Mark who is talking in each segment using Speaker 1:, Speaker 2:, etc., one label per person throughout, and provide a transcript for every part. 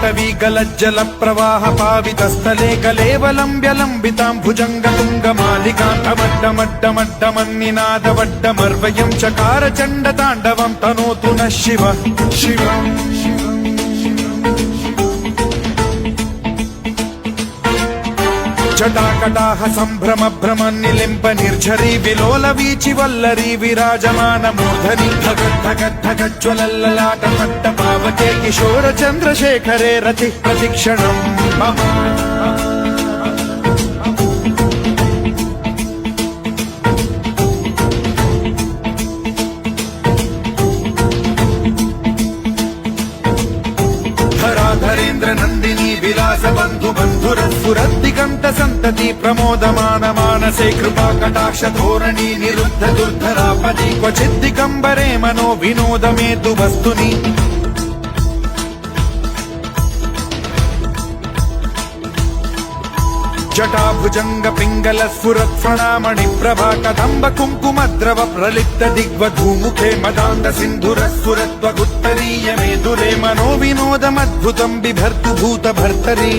Speaker 1: पाटवी गलज्जल प्रवाह पावितस्थले कलेवलम्ब्यलम्बितां भुजङ्गतुङ्गमालिकां डमड्डमड्डमड्डमन्निनादवड्डमर्वयं चकार चण्डताण्डवं तनोतु नः शिवः शिवम् जटाकटाह सम्भ्रम भ्रमन्निलिम्प निर्झरी विलोल वीचि वल्लरी विराजमान मूर्धनि धगद्धगद्धगज्ज्वलल्ललाट पट्ट पावके किशोर चन्द्रशेखरे रतिः प्रतिक्षणम् मम धराधरेन्द्र नन्दिनी विलास बन्धु बन्धुरस्फुरद्दिगन्त सन्तति प्रमोदमान मानसे कृपा कटाक्ष धोरणी निरुद्ध दुर्धरापदि क्वचिद्दिगम्बरे मनो विनोद मेतु वस्तुनि जटाभुजंग पिंगल स्फुरत् फणामणि प्रभा कदम्ब कुङ्कुमद्रव प्रलिप्त दिग्वधूमुखे मदान्त सिन्धुर स्फुरत्वगुत्तरीय मेदुरे मनो विनोदमद्भुतं बिभर्तु भूत भर्तरि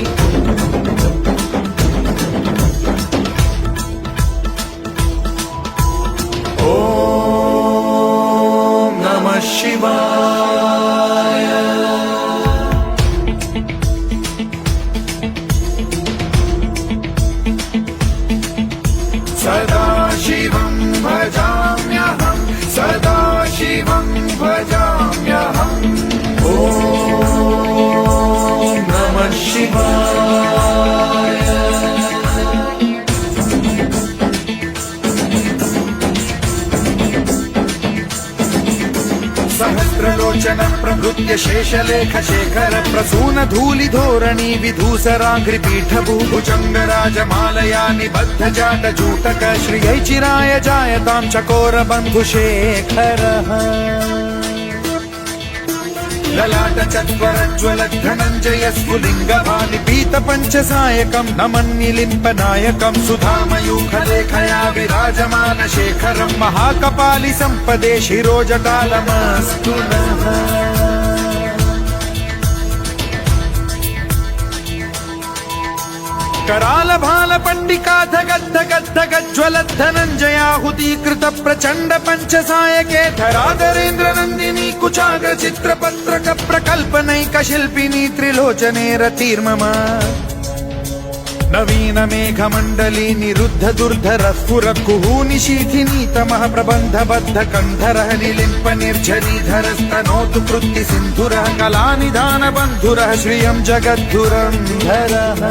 Speaker 1: ॐ नमः शिवाय सदा शिवं भजाम्यहं सदा शिवं भजाम्यहम् ॐ नमः शिवाय सहस्रलोचन प्रभृत्य शेषलेख शेखर प्रसून धूलि धोरणी विधूसराघ्रिपीठ भुजंग राजमालया निबद्ध जाट जूटक श्रियै चिराय जायतां चकोर बन्धुशेखरः ललाट चत्वरज्वल धनञ्जय स्फुलिङ्ग भानिपीत पञ्चसायकं नमन्निलिम्प नायकं सुधामयूखलेखया विराजमान शेखरं महाकपालि सम्पदे शिरोजटालमस्तु नः कराल भाल पंडिका धगद्धगद्धगज्ज्वलद्धनञ्जयाहुतीकृत प्रचण्ड पञ्चसायके धराधरेन्द्र नन्दिनी कुचाग्र चित्रपत्रक प्रकल्पनैक शिल्पिनी त्रिलोचने रतिर्मम नवीन मेघमण्डली निरुद्ध दुर्धर स्फुर कुहूनि शीथिनी तमः प्रबन्धबद्ध कन्धरः निलिम्प निर्झरीधर स्तनोतु कृत्ति सिन्धुरः कलानिधान बन्धुरः श्रियं जगद्धुरन्धरः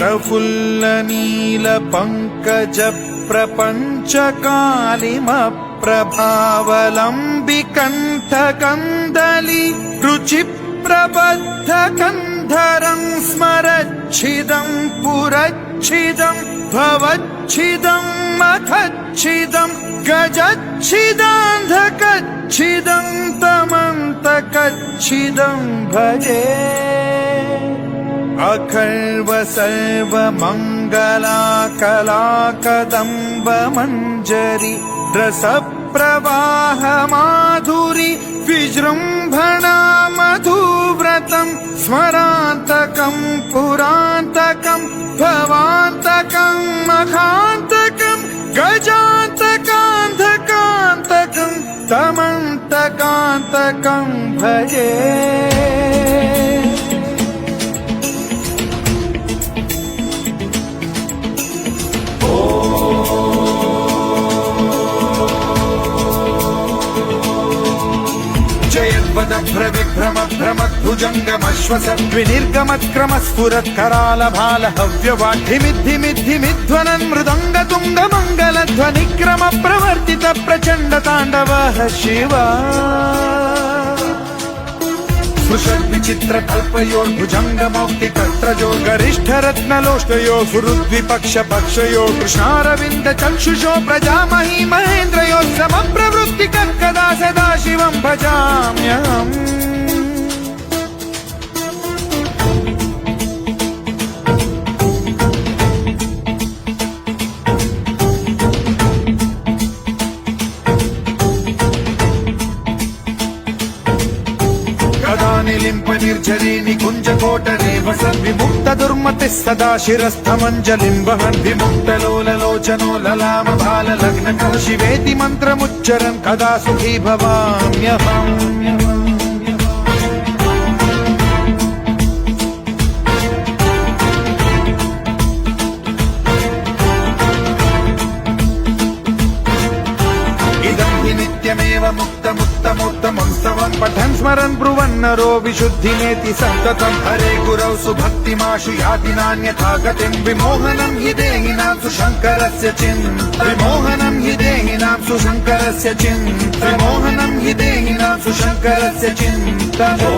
Speaker 1: प्रफुल्ल नील पंकज प्रपंच कालिम प्रभावलंबि कंठ कंदली रुचि प्रबद्ध कंधरं स्मरच्छिदं पुरच्छिदं भवच्छिदं मखच्छिदं गजच्छिदान्धकच्छिदं तमन्तकच्छिदं भजे अखर्व सर्व मंगला कला कदम्ब मंजरी रस प्रवाह माधुरी विजृंभणा मधुव्रतं स्मरान्तकं पुरान्तकं भवान्तकं मखान्तकं गजान्तकान्धकान्तकं तमन्तकान्तकं भजे विभ्रम भ्रमद्भुजङ्गमश्वसद्विनिर्गमत्क्रम स्फुरत्कराल भाल हव्यवाढ्यमिद्धिमिद्धिमिध्वनन् मृदङ्ग तुङ्ग मङ्गलध्वनिक्रम प्रवर्तित प्रचण्ड ताण्डवः शिवा विचित्र कल्पयोर्भुजंग मौक्ति कर्त्रजो गरिष्ठ रत्नलोष्टयो फुरुद्विपक्ष पक्षयो कृष्णारविंद चक्षुषो प्रजामही महेन्द्रयो समप्रवृत्ति कदा सदा शिवं भजाम्यहम् कोटरे वसन् विमुक्त दुर्मतिः सदा शिरस्थमञ्जलिं वहन् विमुक्तलोललोचनो ललाम बाललग्नकः शिवेति मन्त्रमुच्चरन् कदा सुखी भवाम्यहम् नित्यमेव मुक्तमुत्तमोत्तमं स्तवं पठन् स्मरन् ब्रुवन्नरो विशुद्धिमेति सन्ततं हरे गुरौ सुभक्तिमाशु याति नान्यथा गतिं विमोहनं हि देहिनां सुशङ्करस्य विमोहनं हि देहिनां सुशङ्करस्य विमोहनं हि देहिनां सुशङ्करस्य चिन्तनो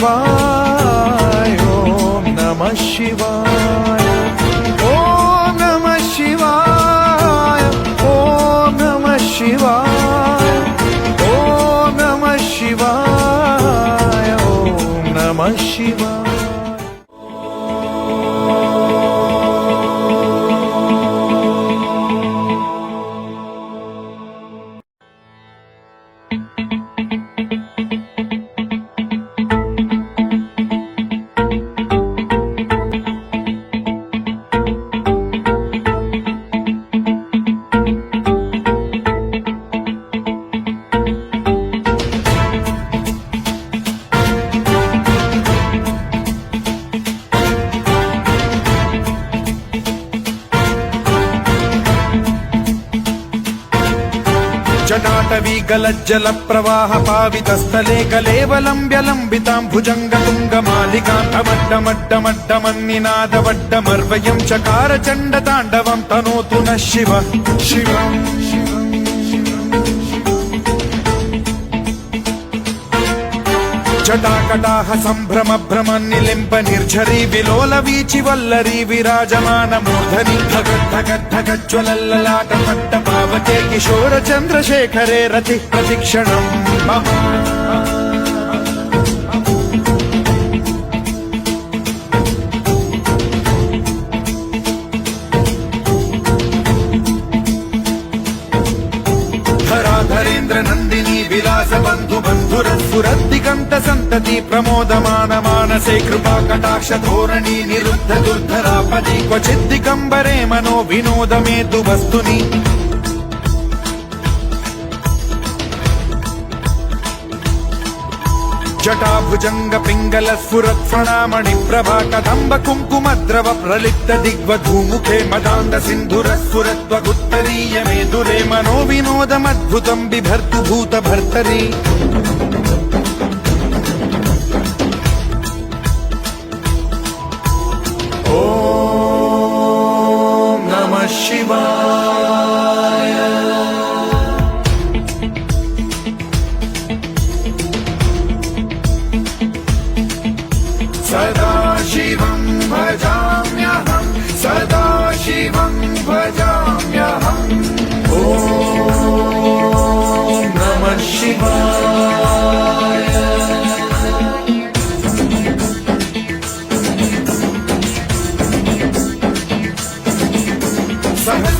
Speaker 1: शिवाय ओम नमः शिवाय ओम नमः शिवाय ओम नमः शिवाय ओम नमः शिवाय ओम नमः शिवाय जटाटवी गलज्जल प्रवाह पावितस्थले कलेवलम्ब्यलम्बितां भुजङ्गतुङ्गमालिकां अवड्डमड्डमड्डमन्निनादवड्डमर्वयं चकार चण्डताण्डवं तनोतु नः शिवः शिवम् जटाकटाह सम्भ्रम भ्रमन्निलिम्प निर्झरी विलोल वीचि वल्लरी विराजमान मूर्धनि धगद्धगद्धगज्ज्वलल्ललाट पट्ट पावके किशोर चन्द्रशेखरे रति प्रतिक्षणं मम धराधरेन्द्र नन्दिनी विलास बन्धु बन्धुरस्फुरद्दिगन्त सन्तति प्रमोदमान मानसे कृपा कटाक्ष धोरणी निरुद्ध दुर्धरापदि क्वचिद्दिगम्बरे मनो विनोदमेतु वस्तुनि जटाभुजंग पिंगल स्फुरत् फणामणि प्रभा कदम्ब कुङ्कुमद्रव प्रलिप्त दिग्वधूमुखे मदान्त सिन्धुर स्फुरत्वगुत्तरीय मेदुरे मनो विनोदमद्भुतं बिभर्तु भूत भर्तरि ॐ नमः शिवाय सदा शिवं भजा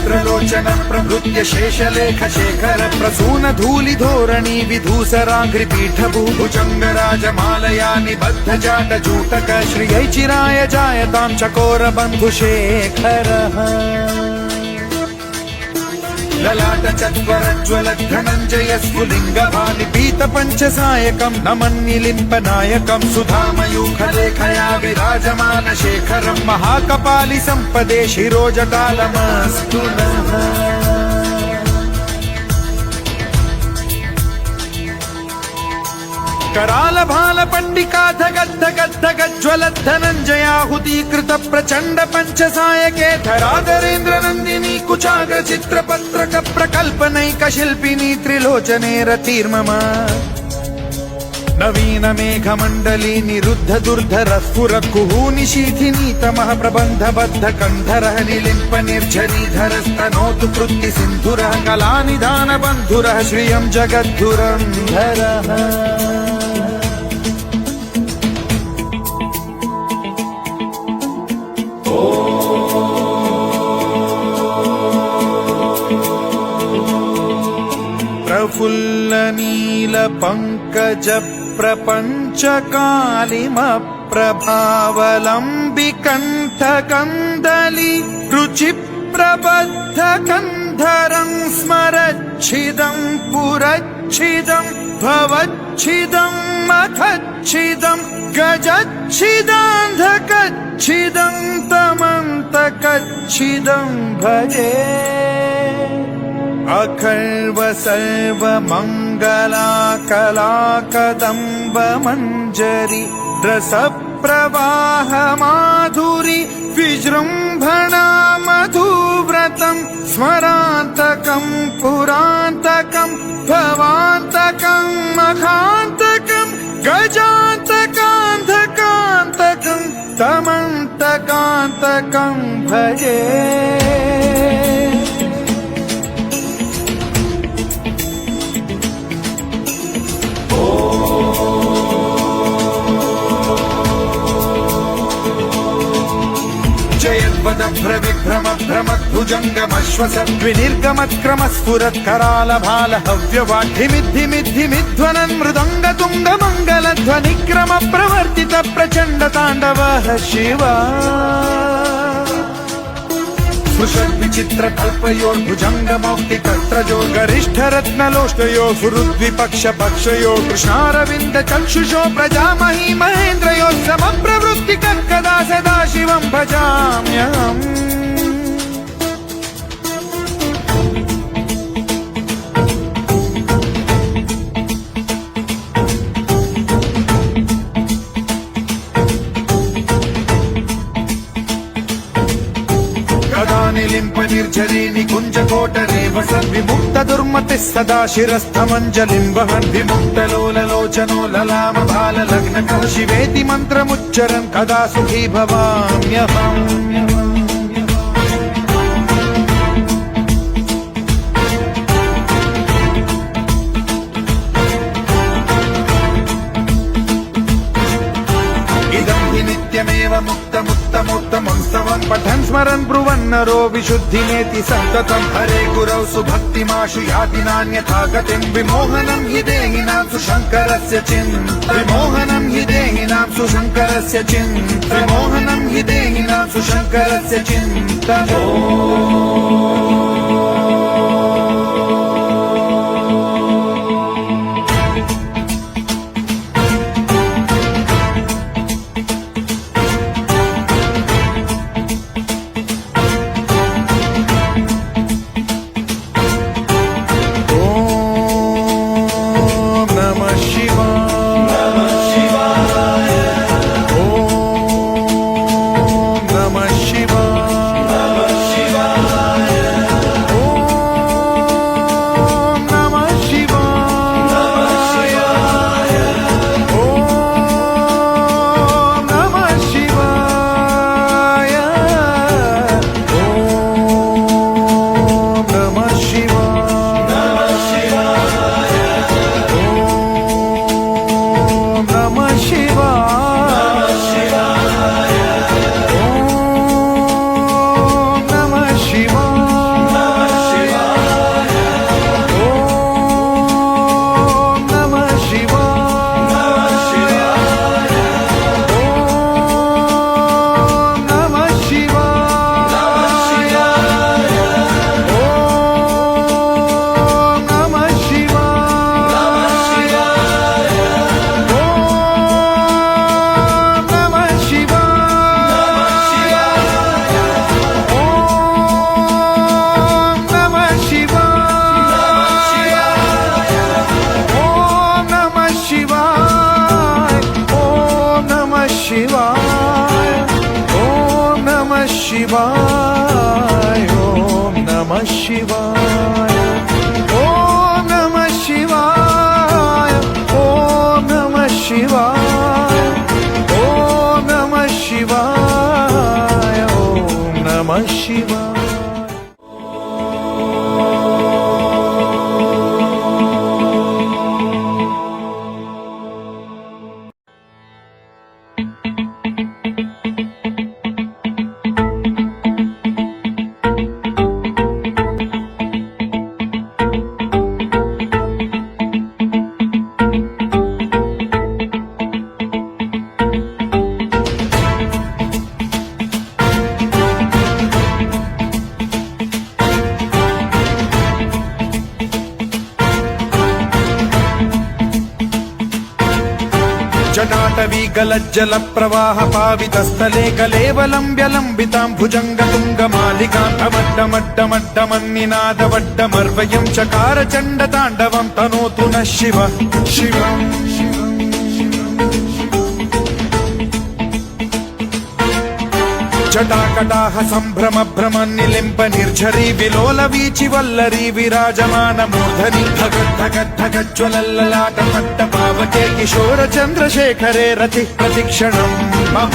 Speaker 1: वस्त्रलोचन प्रभृत्य शेषलेख शेखर प्रसून धूलि धोरणी विधूसराघ्रिपीठ भुजंग राजमालया निबद्ध जाट जूटक श्रियै चिराय जायतां चकोर बन्धुशेखरः ललाट चत्वरज्वल धनञ्जय स्फुलिङ्गभानि पीत पञ्चसायकं नमन्निलिम्पनायकं सुधामयूखलेखया विराजमान शेखरं महाकपालि सम्पदे शिरोजटालमस्तु नः कराल भाल पंडिका धगद् धगद् धगद् ज्वलद् धनञ्जयाहुतीकृत प्रचण्ड पञ्चसायके धराधरेन्द्र नन्दिनी कुचाग्र चित्रपत्रक प्रकल्पनैक शिल्पिनी त्रिलोचने रतिर्मम नवीन मेघमण्डली निरुद्ध दुर्धर स्फुर कुहूनि शीथिनी तमः प्रबन्ध बद्ध कन्धरः निलिम्प निर्झरीधर स्तनोतु कृत्ति सिन्धुरः कलानिधान बन्धुरः श्रियं जगद्धुरन्धरः प्रफुल्ल नील पंकज प्रपंच कालिम प्रभावलंबि कंठ कंदली रुचि प्रबद्ध कंधरं स्मरच्छिदं पुरच्छिदं भवच्छिदं मखच्छिदं गजच्छिदान्धकच्छिदं तमन्तकच्छिदं भजे अखर्व सर्व मंगला कला कदम्ब मंजरी रस प्रवाह माधुरी विजृंभणा मधुव्रतं स्मरान्तकं पुरान्तकं भवान्तकं मखान्तकं गजान्तकान्धकान्तकं तमन्तकान्तकं भजे विभ्रम भ्रमद्भुजङ्गमश्वसद्विनिर्गमत्क्रम स्फुरत्कराल भाल हव्यवाढ्यमिद्धिमिद्धिमिध्वनन् मृदङ्ग तुङ्ग मङ्गलध्वनिक्रम प्रवर्तित प्रचण्ड ताण्डवः शिवा विचित्र कल्पयोर्भुजंग मौक्ति तत्रजो गरिष्ठ रत्नलोष्टयो सुहृद्विपक्ष पक्षयो कृष्णारविन्द चक्षुषो प्रजामहि महेन्द्रयो समप्रवृत्ति कदा सदा शिवं भजाम्यहम् निलिम्प निर्झरी निकुञ्ज कोटरे वसन् विमुक्त दुर्मतिः सदा शिरस्थमञ्जलिं वहन् विमुक्त लोललोचनो ललाम भाल लग्न शिवेति मन्त्रमुच्चरन् कदा सुखी भवाम्यहम् नित्यमेव मुक्तमुत्तमोत्तमं स्तवं पठन् स्मरन् ब्रुवन्नरो विशुद्धिमेति सन्ततं हरे गुरौ सुभक्तिमाशु याति नान्यथा गतिं विमोहनं हि देहिनां सुशङ्करस्य विमोहनं हि देहिनां सुशङ्करस्य विमोहनं हि देहिनां सुशङ्करस्य चिन्तनम् शिवाय ॐ नमः शिवाय ॐ नमः शिवाय ॐ नमः शिवाय ॐ नमः शिवाय जटाटवी गलज्जल प्रवाह पावितस्थले कलेवलम्ब्य लम्बितां भुजङ्गतुङ्गमालिकां डमड्डमड्डमड्डमन्निनादवड्डमर्वयं चकार चण्डताण्डवं तनोतु नः शिवः शिवम् जटाकटाह सम्भ्रम भ्रम निलिम्ब निर्झरी विलोल वीचि वल्लरी विराजमान मूर्धनि धगद्धगद्धगज्ज्वलल्ललाट पट्ट पावके किशोर चन्द्रशेखरे रति प्रतिक्षणम् मम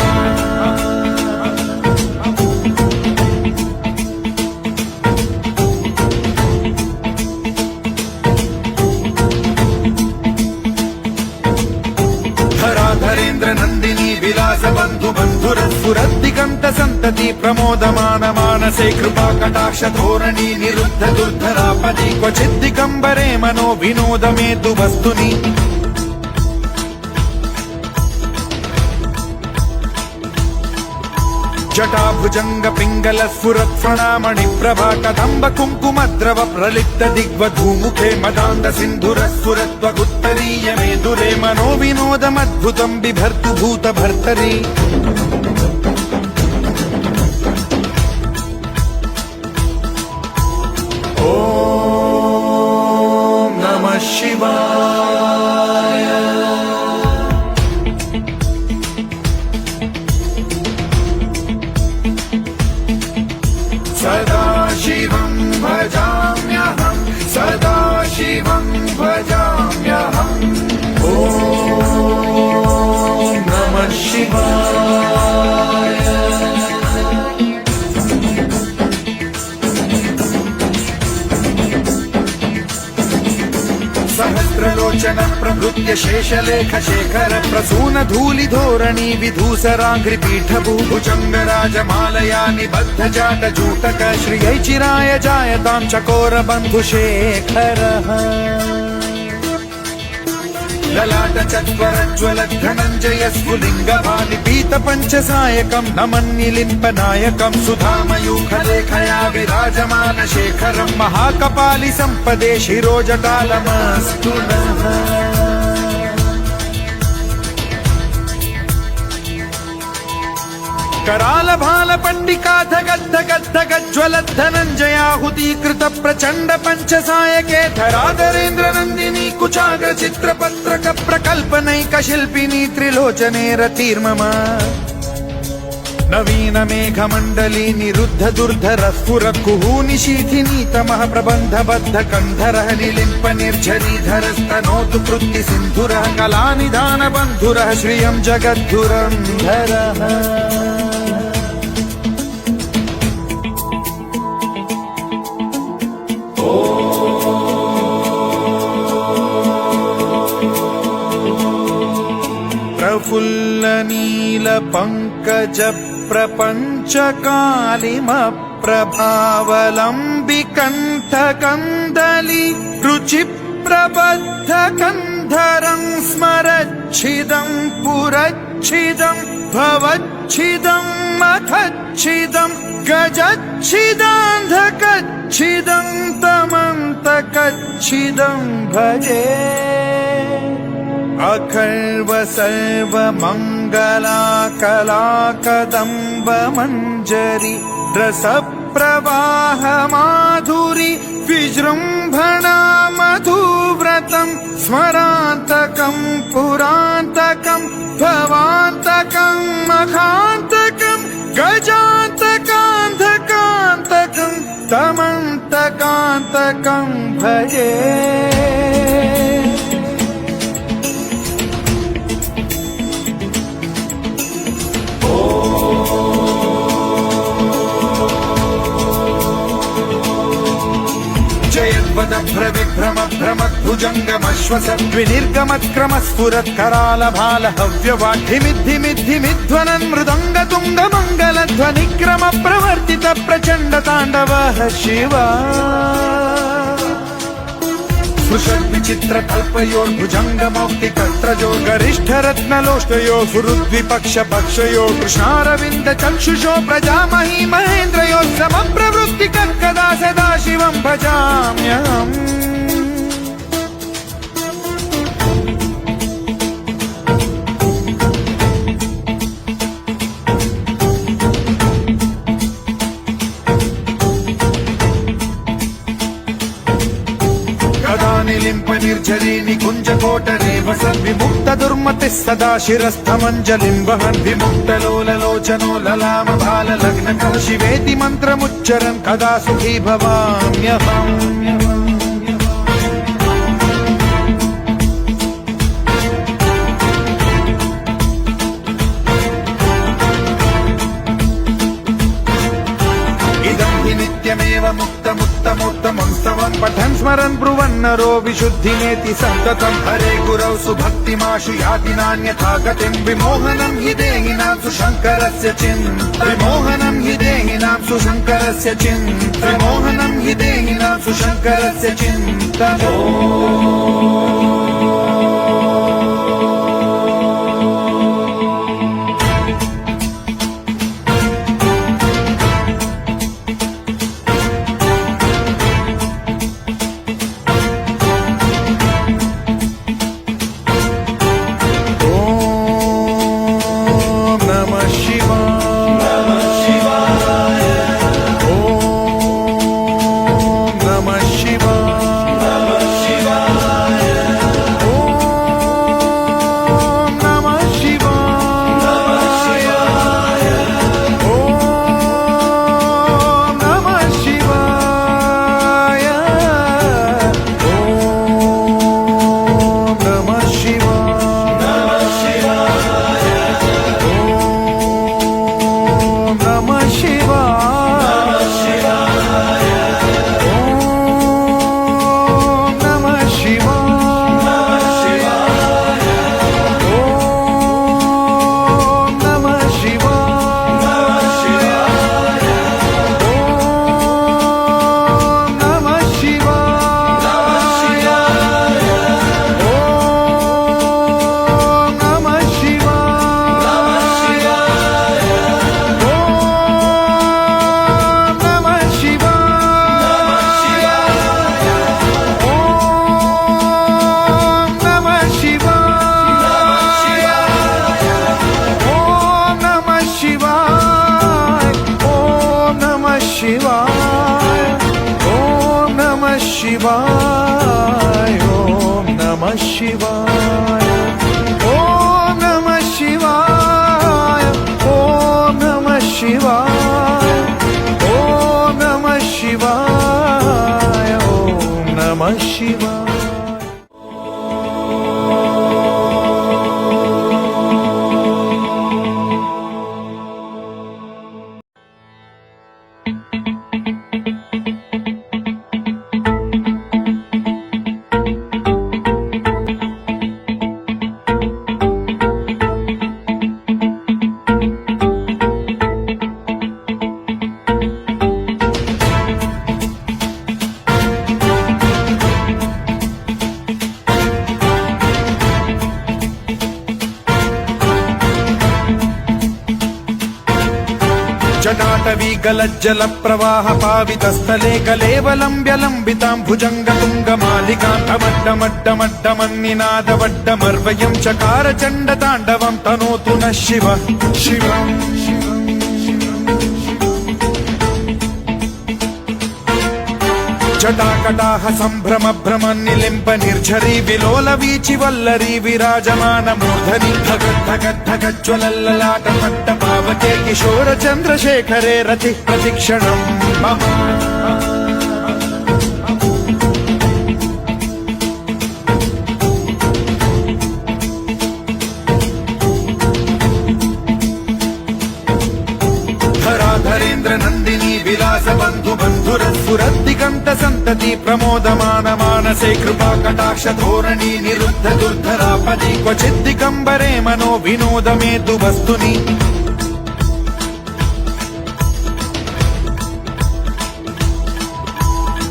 Speaker 1: धराधरेन्द्र नन्दिनी विलास बन्धु बन्धुरस्फुरद्दिगन्त सन्तति प्रमोदमान मानसे कृपा कटाक्ष धोरणी निरुद्ध दुर्धरापदि क्वचिद्दिगम्बरे मनो विनोद मेतु वस्तुनि जटाभुजंग पिंगल स्फुरत्फणामणि प्रभा कदम्ब कुङ्कुमद्रव प्रलिप्त दिग्वधूमुखे मदान्ध सिन्धुर स्फुरत्वगुत्तरीय मेदुरे मनो विनोदमद्भुतं बिभर्तु भूत भर्तरि ॐ नमः शिवाय सदा शिवं भजाम्यहं सदा शिवं भजाम्यहम् ॐ नमः शिवाय सहस्रलोचन प्रभृत्य शेषलेख शेखर प्रसून धूलि धोरणी विधूसराघ्रि पीठभूभुजंग राजमालया निबद्ध जाट जूटक श्रियै चिराय जायतां चकोर बन्धुशेखरः ललाट चत्वरज्वल धनञ्जय स्फुलिङ्ग भानि पीत पञ्चसायकं नमन्निलिम्ब नायकं सुधामयूखलेखया विराजमान शेखरं महाकपालि सम्पदे शिरोजटालमस्तु नः कराल भाल पंडिका धगद्धगद्धगज्ज्वल धनञ्जयाहुतीकृत प्रचण्ड पञ्चसायके धराधरेन्द्र नन्दिनी कुचाग्र चित्रपत्रक प्रकल्पनैक शिल्पिनी त्रिलोचने रतिर्मम नवीन मेघमण्डली निरुद्ध दुर्धर स्फुर कुहूनिशीथिनी तमः प्रबन्ध बद्ध कन्धरः निलिम्प निर्झरीधरस्तनोतु कृत्ति सिन्धुरः कलानिधान बन्धुरः श्रियं जगद्धुरन्धरः प्रफुल्ल नील पंकज प्रपंच कालिम प्रभावलंबि कंठ कंदली रुचि प्रबद्ध कंधरं स्मरच्छिदं पुरच्छिदं भवच्छिदं मखच्छिदं गजच्छिदान्धकच्छिदं तमन्तकच्छिदं भजे अखर्व सर्व मंगला कला कदम्ब मंजरी रस प्रवाह माधुरी विजृंभणा मधुव्रतं स्मरान्तकं पुरान्तकं भवान्तकं मखान्तकं गजान्तकान्धकान्तकं तमन्तकान्तकं भजे जयद्वदभ्रविभ्रमभ्रमद्भुजङ्गमश्वसद्विनिर्गमत्क्रमस्फुरत्करालभालहव्यवाढिमिद्धिमिद्धिमिध्वनन् मृदङ्गतुङ्गमङ्गलध्वनिक्रम प्रवर्तित प्रचण्डताण्डवः शिवा सुषद्विचित्र कल्पयोर्भुजङ्गमौक्तिकत्रजो गरिष्ठरत्नलोष्टयो गुरुद्विपक्ष पक्षयो कृष्णारविन्द चक्षुषो प्रजामही महेन्द्रयो समप्रवृत्तिकः कदा सदा शिवं भजाम्यहम् निलिम्प निर्झरी निकुञ्जकोटरे वसन् विमुक्त दुर्मतिः सदा शिरस्थमञ्जलिं वहन् विमुक्तलोललोचनो ललाम बाललग्नकः शिवेति मन्त्रमुच्चरन् कदा सुखी भवाम्यहम् नित्यमेव मुक्तमुत्तमोत्तमं स्तवं पठन् स्मरन् ब्रुवन्नरो विशुद्धिमेति सन्ततं हरे गुरौ सुभक्तिमाशु याति नान्यथा गतिं विमोहनं हि देहिनां सुशङ्करस्य विमोहनं हि देहिनां सुशङ्करस्य विमोहनं हि देहिनां सुशङ्करस्य चिन्तनम् शिवाय ओम नमः शिवाय ओम नमः शिवाय ओम नमः शिवाय ओम नमः शिवाय ओम नमः शिवाय जटाटवी गलज्जल प्रवाह पावितस्थले कलेवलम्ब्यलम्बितां भुजङ्गतुङ्गमालिकां डमड्डमड्डमड्डमन्निनादवड्डमर्वयं चकार चण्डताण्डवं तनोतु नः शिवः शिवम् జటాకటాహ సంభ్రమ భ్రమ నిలింప నిర్ఝరీ విలోల వీచి వల్లరీ విరాజమాన మూర్ధని ధగద్ధగద్ధగజ్వలల్లలాట పట్ట పావకే కిశోర చంద్రశేఖరే రతి ప్రతిక్షణం మమ ధరేంద్ర నందిని విలాస బంధు బంధురస్ఫురద్దిగంత సంతతి ప్రమోదమాన మానసే కృపా కటాక్ష ధోరణి నిరుద్ధ దుర్ధరాపది క్వచిద్దికంబరే మనో వినోదమేతు వస్తుని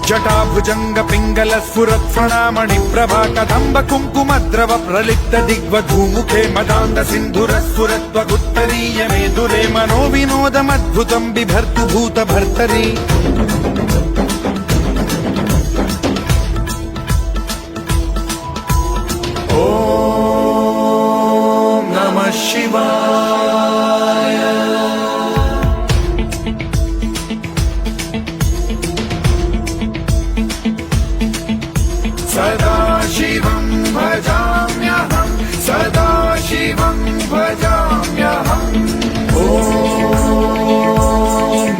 Speaker 1: జటాభుజంగ పింగళ స్ఫురత్ఫణామణి ప్రభా కదంబ కుంకుమద్రవ ప్రలిప్త దిగ్వధూముఖే మదాంత సింధుర స్ఫురత్వగుత్తరీయ మేదురే మనో వినోదమద్భుతం బిభర్తు భూత భర్తరి ఓం నమః శివాయ సదాశివం భజామ్యహం సదాశివం భజామ్యహం ఓం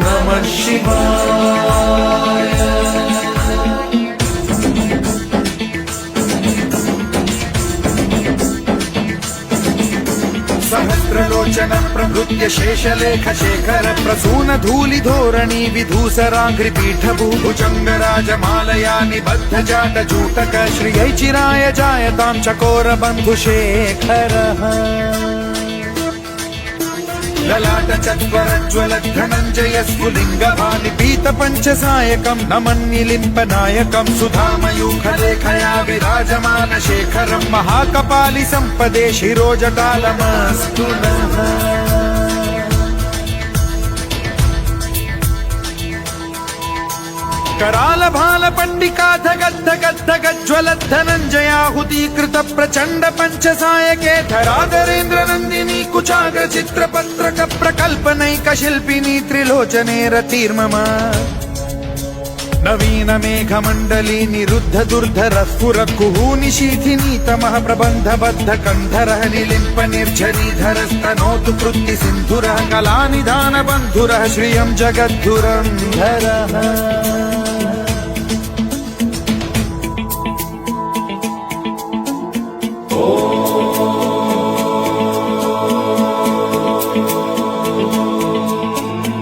Speaker 1: నమః శివాయ సహస్రలోచన ప్రభృత్య శేషలేఖ శేఖర ప్రసూన ధూళి ధోరణి విధూసరాంఘ్రి పీఠభూభుజంగ రాజమాలయా నిబద్ధ జాట జూటక శ్రియై చిరాయ జాయతాం చకోర బంధు శేఖర లలాట చత్వరజ్వల ధనంజయ స్ఫులింగ భాని పీత పంచసాయకం నమన్నిలింప నాయకం సుధామయూఖలేఖయా విరాజమాన శేఖరం మహాకపాలి సంపదే శిరోజటాలమస్తు నః कराल भाल पंडिका धगद्ध गद्ध गज्वल धनंजयाहुतीकृत प्रचंड पंचसायके धराधरेन्द्र नंदिनी कुचाग्र चित्रपत्रक प्रकल्पनैक शिल्पिनी त्रिलोचने रतिर्मम नवीन मेघमण्डली निरुद्ध दुर्धर स्फुर कुहूनि शीथिनी तमः प्रबन्ध बद्ध कन्धरः निलिम्प निर्झरीधरस्तनोतु कृत्ति सिन्धुरः कलानिधान बन्धुरः श्रियं जगद्धुरन्धरः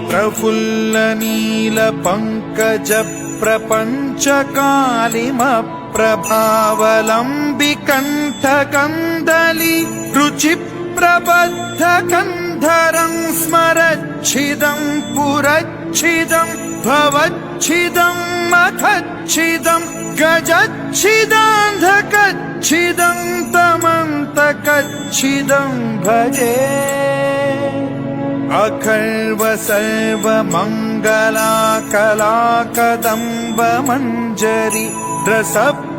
Speaker 1: प्रफुल्ल नील पंकज प्रपंच कालिम प्रभावलंबि कंठ कंदली रुचि प्रबद्ध कंधरं स्मरच्छिदं पुरच्छिदं भवच्छिदं मखच्छिदं गजच्छिदान्धकच्छिदं तमन्तकच्छिदं भजे अखर्व सर्व मंगला कला कदम्ब मंजरी रस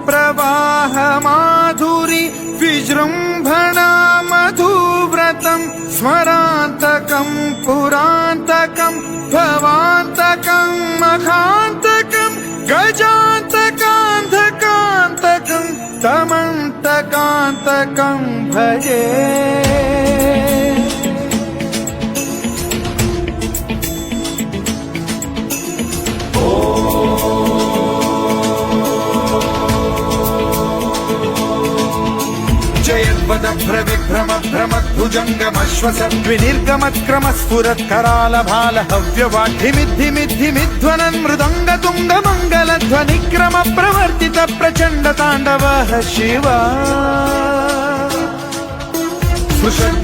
Speaker 1: प्रवाह माधुरी विजृंभणा मधुव्रतं स्मरान्तकं पुरान्तकं भवान्तकं मखान्तकं गजान्तकान्धकान्तकं तमन्तकान्तकं भजे विभ्रम भ्रमद्भुजङ्गमश्वसद्विनिर्गमत्क्रम स्फुरत्कराल भाल हव्यवाढ्यमिद्धिमिद्धिमिध्वनन् मृदङ्ग तुङ्ग मङ्गलध्वनिक्रम प्रवर्तित प्रचण्ड ताण्डवः शिवा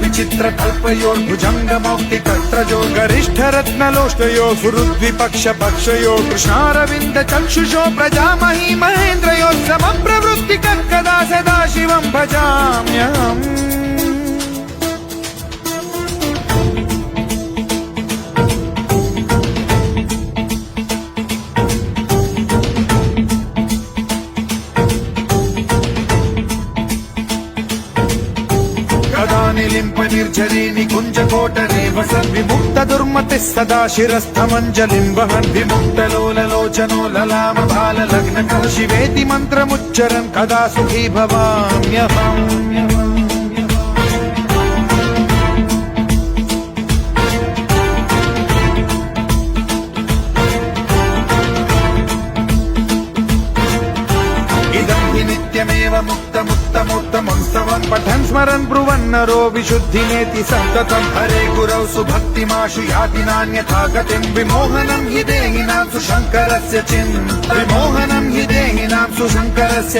Speaker 1: विचित्र कल्पयोर्भुजंग मौक्ति कत्रजो गरिष्ठ रत्नलोष्टयो सुहृद्विपक्ष पक्षयो कृष्णारविंद चक्षुषो प्रजामहि महेन्द्रयो समप्रवृत्ति कदा सदा शिवं भजाम्यहम् నిలింప నిర్జరీ నికుంజ కోట రేవ సద్విముక్త దుర్మత दुर्मतिः सदा शिरस्थमञ्जलिं वहन् विमुक्तलोललोचनो ललामबाललग्नकः शिवेति मन्त्रमुच्चरन् कदा सुखी भवाम्यहम् नित्यमेव मुक्तमुत्तमोत्तमं स्तवं पठन् स्मरन् ब्रुवन्नरो विशुद्धिमेति सन्ततं हरे गुरौ सुभक्तिमाशु याति नान्यथा गतिं विमोहनं हि देहिनां सुशङ्करस्य विमोहनं हि देहिनां सुशङ्करस्य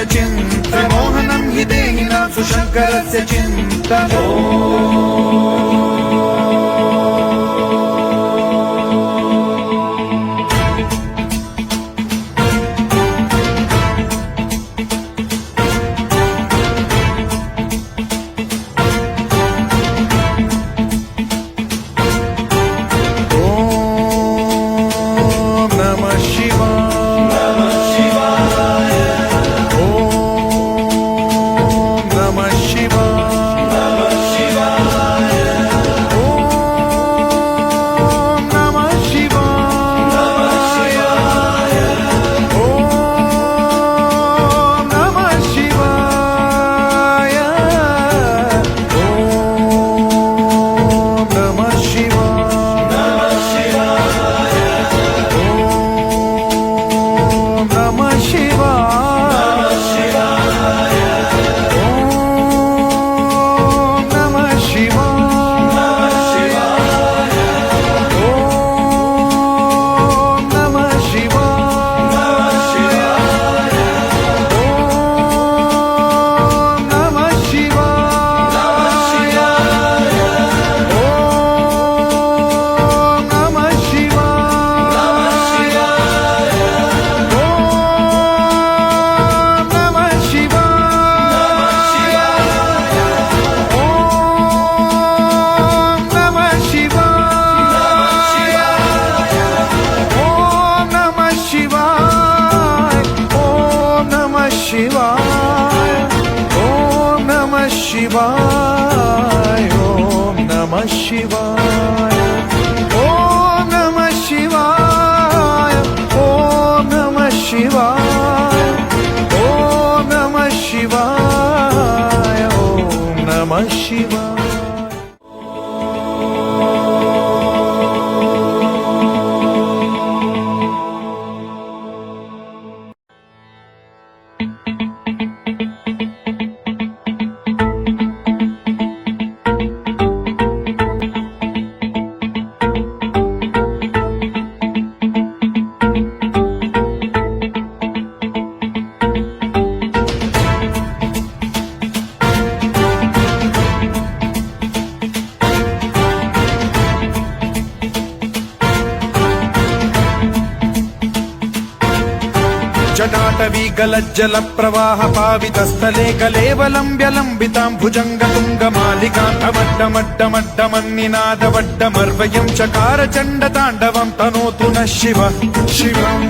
Speaker 1: विमोहनं हि देहिनां सुशङ्करस्य चिन्तनम् शिवाय ओम नमः शिवाय ओम नमः शिवाय ओम नमः शिवाय ओम नमः शिवाय ओम नमः शिवाय जटाटवी गलज्जल प्रवाह पावितस्थले कलेवलम्ब्यलम्बितां भुजङ्गतुङ्गमालिकां डमड्डमड्डमड्डमन्निनादवड्डमर्वयं चकार चण्डताण्डवं तनोतु नः शिवः शिवम्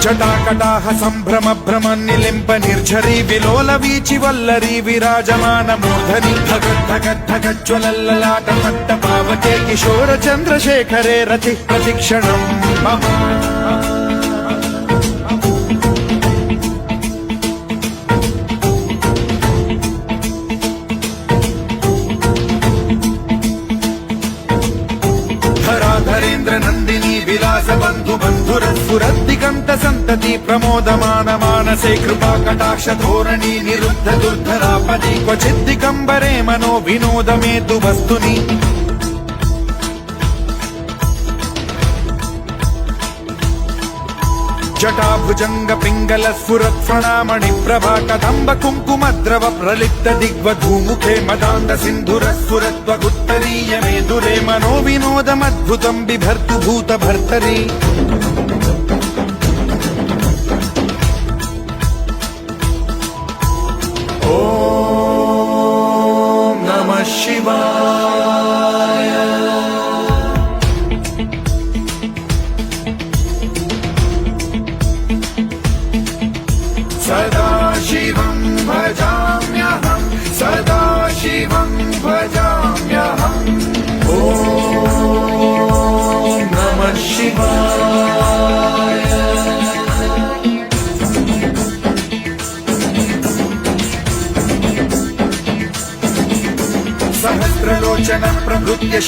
Speaker 1: जटाकटाह सम्भ्रम भ्रम निलिम्प निर्झरी विलोल वीचि वल्लरी विराजमान मूर्धनि धगद्धगद्धगज्ज्वलल्ललाट मट्ट पावके किशोर चन्द्रशेखरे रति प्रतिक्षणम् मम धराधरेन्द्र नन्दिनी विलास बन्धु बन्धुरस्फुरद्दिगन्त सन्तति प्रमोदमान मानसे कृपा कटाक्ष धोरणी निरुद्ध दुर्धरापदि क्वचिद्दिगम्बरे मनो विनोदमेतु वस्तुनि जटाभुजंग पिंगल स्फुरत् फणामणि प्रभा कदम्ब कुङ्कुमद्रव प्रलिप्त दिग्वधूमुखे मदान्ध सिन्धुर स्फुरत्वगुत्तरीय मेदुरे मनो विनोदमद्भुतं बिभर्तु भूत भर्तरि ॐ नमः शिवाय सदा शिवं भजाम्यहं सदा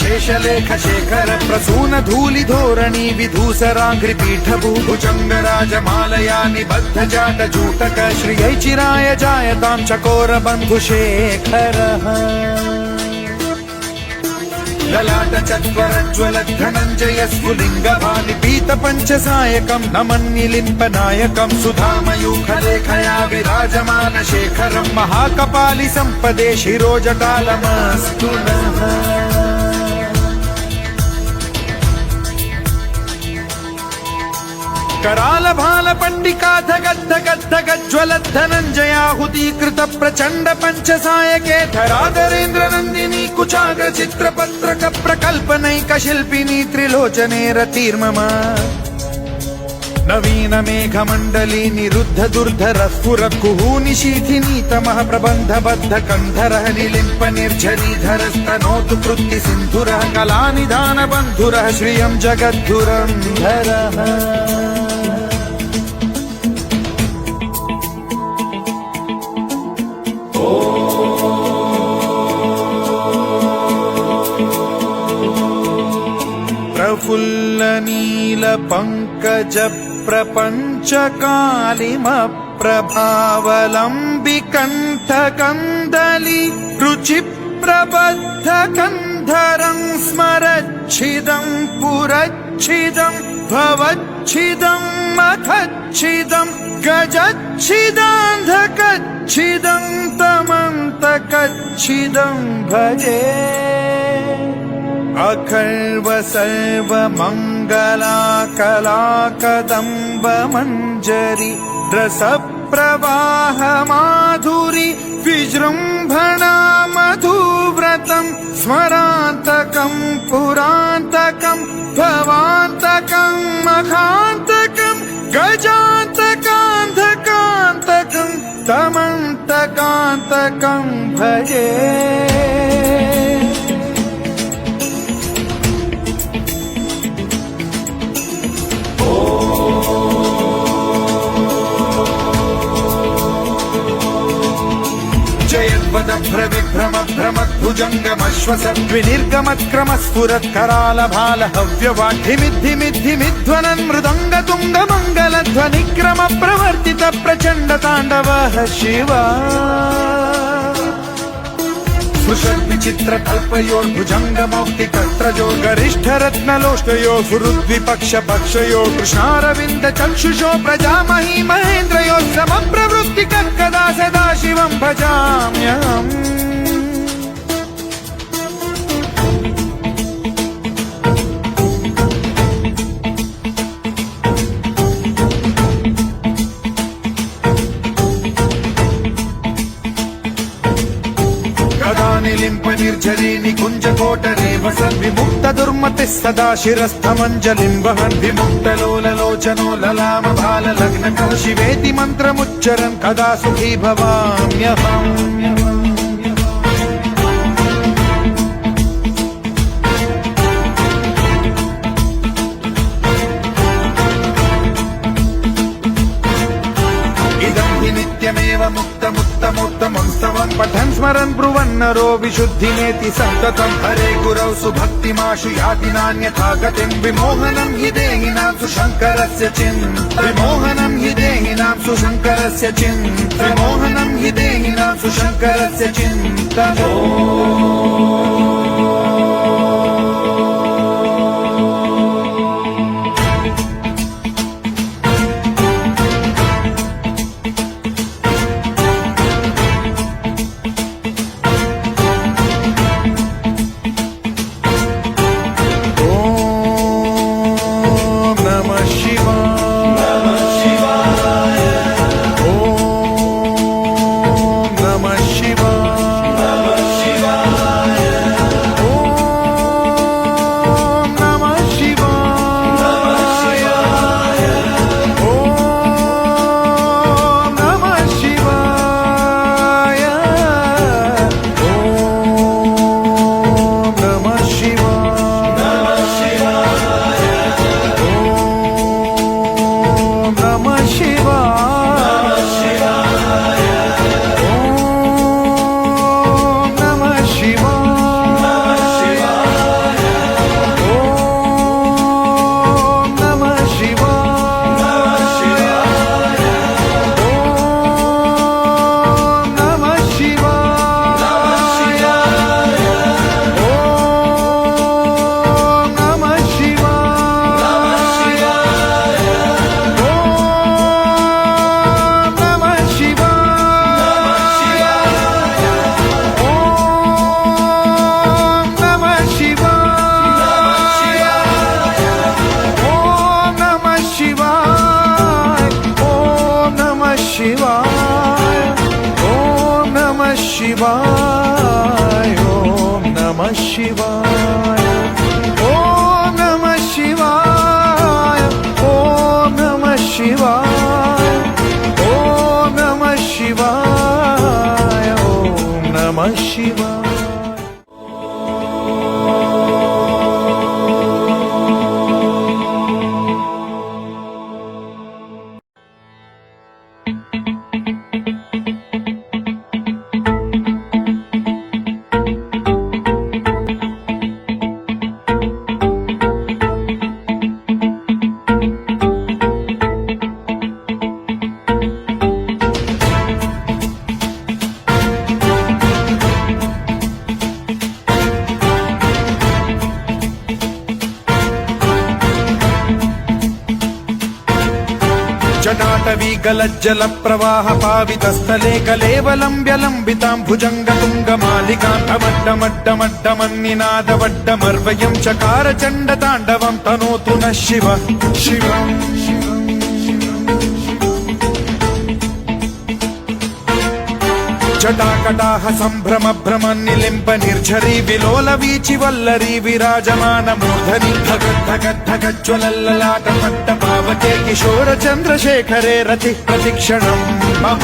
Speaker 1: शेषलेख शेखर प्रसून धूलि धोरणी विधूसराग्रि पीठभूभुजङ्ग राजमालया निबद्ध जाट जूटक श्रियै चिराय जायतां चकोर बन्धुशेखरः ललाट चत्वरज्वल धनञ्जय स्फुलिङ्गभानि पीत पञ्चसायकं नमन्निलिम्पनायकं सुधामयूखलेखया विराजमान शेखरं महाकपालि सम्पदे शिरोजटालमस्तु नः कराल भाल पंडिकाथ गद्ध गद्ध गज्ज्वल धनञ्जयाहुतीकृत प्रचण्ड पञ्चसायके धराधरेन्द्र नन्दिनी कुचाग्र चित्रपत्रक प्रकल्पनैक शिल्पिनी त्रिलोचने रतिर्मम नवीन मेघमण्डली निरुद्ध दुर्धर स्फुर कुहूनि शीथिनी तमः प्रबन्ध बद्ध कन्धरः निलिम्प निर्झरीधरस्तनोतु कृत्ति सिन्धुरः कलानिधान बन्धुरः श्रियं जगद्धुरन्धरः प्रफुल्ल नील पंकज प्रपंच कालिम प्रभावलंबि कंठ कंदली रुचि प्रबद्ध कंधरं स्मरच्छिदं पुरच्छिदं भवच्छिदं मखच्छिदं गजच्छिदान्धकच्छिदं तमन्तकच्छिदं भजे अखर्व सर्व मंगला कला कदम्ब मंजरी रस प्रवाह माधुरी विजृंभणा मधुव्रतं स्मरान्तकं पुरान्तकं भवान्तकं मखान्तकं गजान्तकान्धकान्तकं तमन्तकान्तकं भजे विभ्रम भ्रमद्भुजङ्गमश्वस विनिर्गमत्क्रम स्फुरत् कराल भाल हव्यवाढिमिद्धिमिद्धिमिध्वनन् मृदङ्ग तुङ्ग मङ्गल ध्वनिक्रम प्रवर्तित प्रचण्ड ताण्डवः शिवा सुषद्विचित्र कल्पयोर्भुजङ्ग मौक्तिकर्त्रजो गरिष्ठ रत्नलोष्टयो सुहृद्विपक्ष पक्षयो कृष्णारविन्द चक्षुषो प्रजामही महेन्द्रयो समप्रवृत्तिकः कदा सदा शिवं भजाम्यहम् निलिम्प निर्झरी निकुञ्ज कोटरे वसन् विमुक्त दुर्मतिः सदा शिरस्थमञ्जलिं वहन् विमुक्त लोललोचनो ललाम भाल लग्नकः शिवेति मन्त्रमुच्चरन् कदा सुखी भवाम्यहम् नित्यमेव मुक्तमुत्तमोत्तमं स्तवं पठन् स्मरन् ब्रुवन्नरो विशुद्धिमेति सन्ततं हरे गुरौ सुभक्तिमाशु याति नान्यथा गतिं विमोहनं हि देहिनां सुशङ्करस्य विमोहनं हि देहिनां सुशङ्करस्य विमोहनं हि देहिनां सुशङ्करस्य चिन्तनम् शिवाय ओम नमः शिवाय ओम नमः शिवाय ओम नमः शिवाय ओम नमः शिवाय ओम नमः शिवाय जटाटवी गलज्जल प्रवाह पावितस्थले कलेवलम्ब्यलम्बितां भुजङ्गतुङ्गमालिकां टमड्डमड्डमड्डमन्निनादवड्डमर्वयं चकार चण्डताण्डवं तनोतु नः शिव शिवम् जटाकटाह सम्भ्रम भ्रम निलिम्ब निर्झरी विलोल वीचि वल्लरी विराजमान मूर्धनि धगद्धगद्धगज्ज्वलल्ललाट पट्ट पावके किशोर चन्द्रशेखरे रति प्रतिक्षणम् मम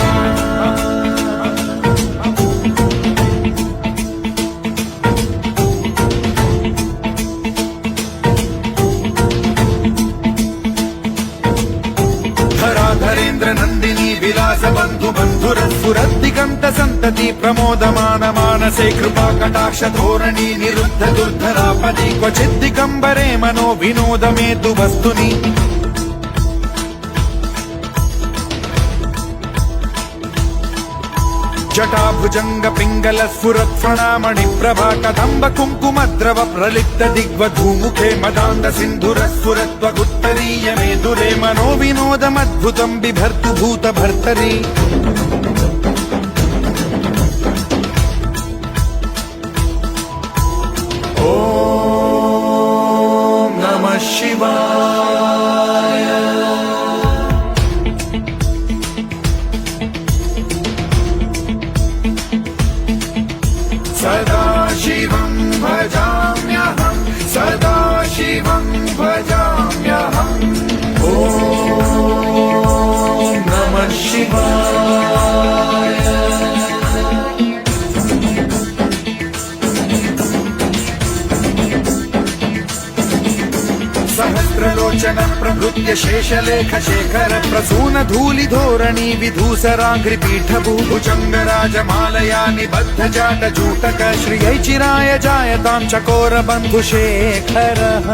Speaker 1: धराधरेन्द्र नन्दिनी विलास बन्धु बन्धुरस्फुरद्दिगन्त सन्तति प्रमोदमान मानसे कृपा कटाक्ष धोरणी निरुद्ध दुर्धरापदि क्वचिद्दिगम्बरे मनो विनोदमेतु वस्तुनि जटाभुजंग पिंगल स्फुरत् फणामणि प्रभा कदम्ब कुङ्कुमद्रव प्रलिप्त दिग्वधूमुखे मदान्त सिन्धुर स्फुरत्वगुत्तरीय मेदुरे मनो विनोदमद्भुतं बिभर्तु भूत भर्तरि ॐ नमः शिवाय सदा शिवं भजाम्यहं सदा शिवं भजाम्यहम् ॐ नमः शिवाय सहस्रलोचन प्रभृत्य शेषलेख शेखर प्रसून धूलि धोरणी विधूसराङ्घ्रिपीठभू भुजङ्गराजमालया निबद्ध जाट जूटक श्रियै चिराय जायतां चकोर बन्धुशेखरः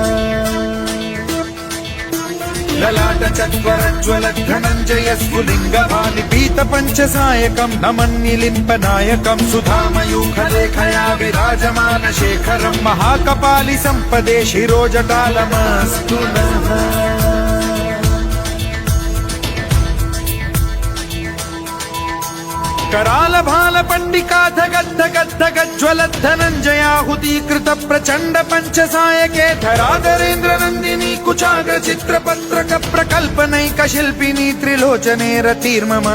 Speaker 1: ललाट चत्वरज्वल धनञ्जय स्फुलिङ्गभानि पीत पञ्चसायकं नमन्निलिम्पनायकं सुधामयूखलेखया विराजमान शेखरं महाकपालि सम्पदे शिरोजटालमस्तु नः कराल भाल पंडिका धगद्धगद्धगज्ज्वलत् धनञ्जयाहुतीकृत प्रचण्ड पञ्चसायके धराधरेन्द्र नन्दिनी कुचाग्र चित्रपत्रक प्रकल्पनैक शिल्पिनी त्रिलोचने रतिर्मम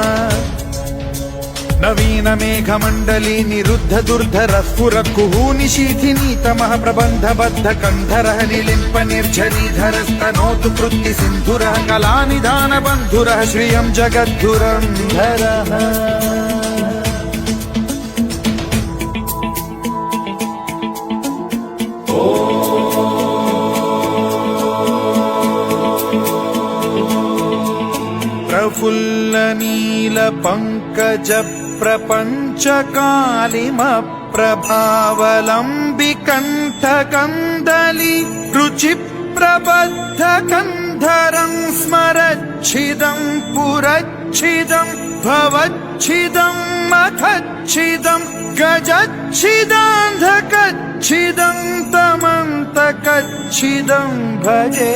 Speaker 1: नवीन मेघमण्डली निरुद्ध दुर्धर स्फुर कुहूनिशीथिनी तमः प्रबन्ध बद्ध कन्धरः निलिम्प निर्झरीधरस्तनोतु कृत्ति सिन्धुरः कलानिधान बन्धुरः श्रियं जगद्धुरन्धरः प्रफुल्ल नील पंकज प्रपंच कालिम प्रभावलंबि कंठ कंदली रुचि प्रबद्ध कंधरं स्मरच्छिदं पुरच्छिदं भवच्छिदं मखच्छिदं गजच्छिदान्धकच्छिदं तमन्तकच्छिदं भजे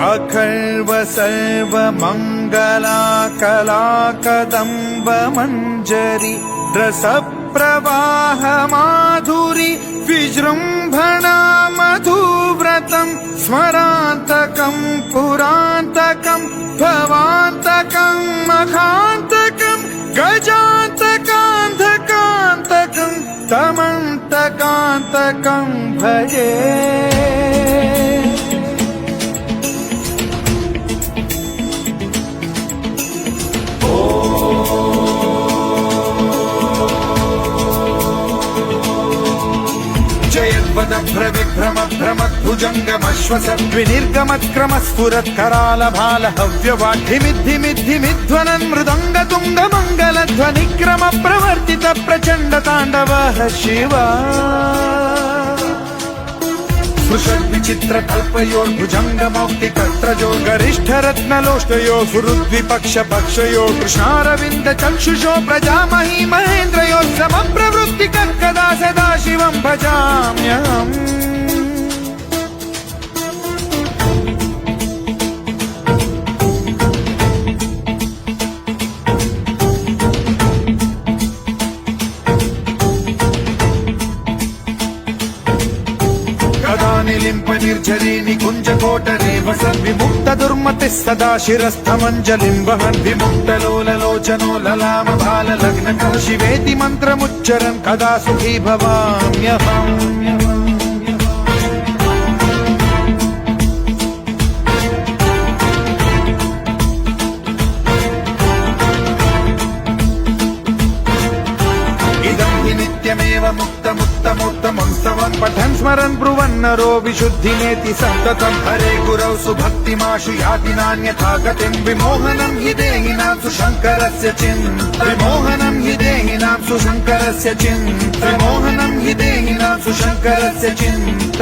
Speaker 1: अखर्व सर्व मंगला कला कदम्ब मंजरी रस प्रवाह माधुरी विजृंभणा मधुव्रतं स्मरान्तकं पुरान्तकं भवान्तकं मखान्तकं गजान्तकं तमन्तकान्तकं भजे जयद्वदभ्रविभ्रमभ्रमद्भुजङ्गमश्वसद्विनिर्गमत्क्रमस्फुरत्कराल भालहव्यवाढ्यमिद्धिमिद्धिमिध्वनन् मृदङ्गतुङ्गमङ्गलध्वनिक्रम प्रवर्तित प्रचण्ड ताण्डवः शिवा स्पृशद्विचित्रकल्पयोर्भुजङ्गमौक्तिकत्रजो गरिष्ठरत्नलोष्टयो सुहृद्विपक्षपक्षयो कृष्णारविन्द चक्षुषो प्रजामही महेन्द्रयो समप्रवृत्तिकः कदा सदा शिवं भजाम्यहम् निर्झरी निकुञ्जकोटरे वसन् विमुक्त दुर्मतिः सदा शिरस्थमञ्जलिं वहन् विमुक्तलोललोचनो ललाम भाललग्नकः शिवेति मन्त्रमुच्चरन् कदा सुखी भवाम्यहम् नित्यमेव मुक्तमुत्तमोत्तमं स्तवन् पठन् स्मरन् ब्रुवन्नरो विशुद्धिमेति सन्ततं हरे गुरौ सुभक्तिमाशु याति नान्यथा गतिं विमोहनं हि देहिनां सुशङ्करस्य चिन्त विमोहनं हि देहिनां सुशङ्करस्य चिन्त विमोहनं हि देहिनां सुशङ्करस्य चिन्त